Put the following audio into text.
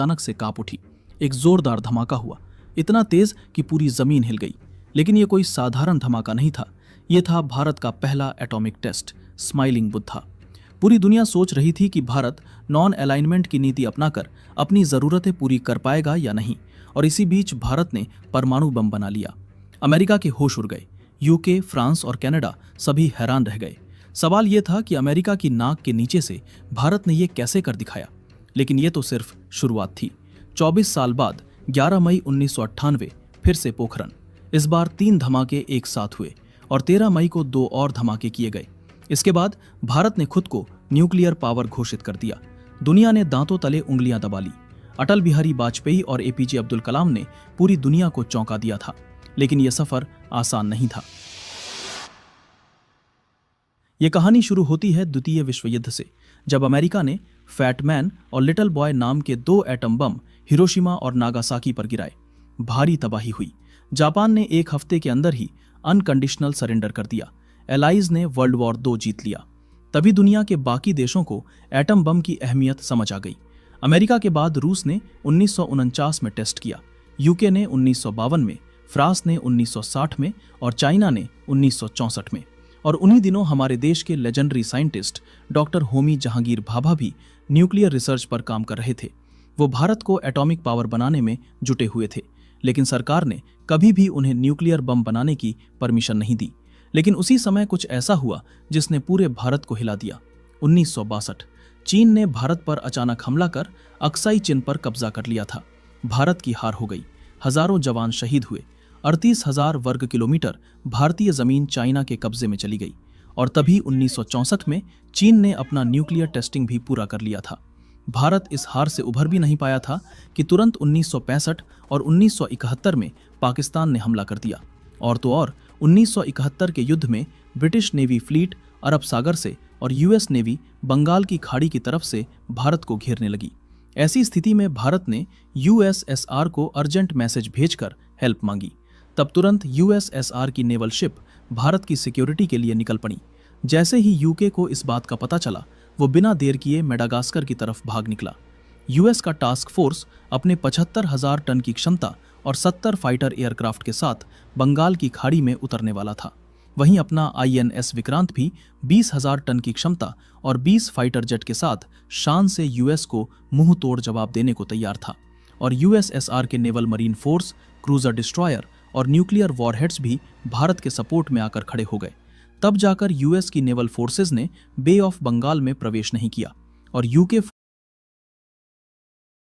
अचानक से कांप उठी। एक जोरदार धमाका हुआ, इतना तेज कि पूरी जमीन हिल गई। लेकिन यह कोई साधारण धमाका नहीं था, यह था भारत का पहला एटॉमिक टेस्ट, स्माइलिंग बुद्धा। पूरी दुनिया सोच रही थी कि भारत नॉन अलाइनमेंट की नीति अपनाकर अपनी जरूरतें पूरी कर पाएगा या नहीं, और इसी बीच भारत ने परमाणु बम बना लिया। अमेरिका के होश उड़ गए, यूके, फ्रांस और कनाडा सभी हैरान रह गए। सवाल यह था कि अमेरिका की नाक के नीचे से भारत ने यह कैसे कर दिखाया। लेकिन यह तो सिर्फ शुरुआत थी। 24 साल बाद 11 मई 1998 फिर से पोखरण। इस बार 3 धमाके एक साथ हुए और 13 मई को 2 और धमाके किए गए। इसके बाद भारत ने खुद को न्यूक्लियर पावर घोषित कर दिया। दुनिया ने दांतों तले उंगलियां दबा ली। अटल बिहारी वाजपेयी और एपीजे अब्दुल कलाम ने पूरी दुनिया को चौंका दिया था। लेकिन यह सफर आसान नहीं था। यह कहानी शुरू होती है द्वितीय विश्व युद्ध से, जब अमेरिका ने फैट मैन और लिटिल बॉय नाम के 2 एटम बम हिरोशिमा और नागासाकी पर गिराए। भारी तबाही हुई। जापान ने 1 हफ्ते के अंदर ही अनकंडीशनल सरेंडर कर दिया। एलाइज ने वर्ल्ड वॉर 2 जीत लिया। तभी दुनिया के बाकी देशों को एटम बम की अहमियत समझ आ गई। अमेरिका के बाद रूस ने 1949 में टेस्ट किया, यूके ने 1952 में, फ्रांस ने 1960 में और चाइना ने 1964 में। और उन्हीं दिनों हमारे देश के legendary scientist doctor Homi Jahangir Bhabha भी न्यूक्लियर रिसर्च पर काम कर रहे थे। वो भारत को एटॉमिक पावर बनाने में जुटे हुए थे, लेकिन सरकार ने कभी भी उन्हें न्यूक्लियर बम बनाने की परमिशन नहीं दी। लेकिन उसी समय कुछ ऐसा हुआ जिसने पूरे भारत को हिला दिया। 1962 चीन ने भारत पर अचानक हमला कर अक्साई चिन पर कब्जा कर लिया था। भारत की हार हो गई। हजारों जवान शहीद हुए। 38,000 वर्ग किलोमीटर भारतीय जमीन चाइना के कब्जे में चली गई। और तभी 1964 में चीन ने अपना न्यूक्लियर टेस्टिंग भी पूरा कर लिया था। भारत इस हार से उभर भी नहीं पाया था कि तुरंत 1965 और 1971 में पाकिस्तान ने हमला कर दिया। और तो और 1971 के युद्ध में ब्रिटिश नेवी फ्लीट अरब सागर से और यूएस नेवी बंगाल की खाड़ी की तरफ से भारत को घेरने लगी। ऐसी स्थिति में भारत ने यूएसएसआर को अर्जेंट मैसेज भेजकर हेल्प मांगी। तब तुरंत यूएसएसआर की नेवल शिप भारत की सिक्योरिटी के लिए निकल पड़ी। जैसे ही यूके को इस बात का पता चला, वो बिना देर किए मेडागास्कर की तरफ भाग निकला। यूएस का टास्क फोर्स अपने 75,000 टन की क्षमता और 70 फाइटर एयरक्राफ्ट के साथ बंगाल की खाड़ी में उतरने वाला था। वहीं अपना आईएनएस विक्रांत भी 20,000 टन की क्षमता और 20 फाइटर जेट के साथ शान से यूएस को मुंह तोड़ जवाब देने को तैयार था। और यूएसएसआर के naval marine force, cruiser destroyer और न्यूक्लियर वॉरहेड्स भी भारत के सपोर्ट में आकर खड़े हो गए। तब जाकर यूएस की नेवल फोर्सेज ने बे ऑफ बंगाल में प्रवेश नहीं किया और यूके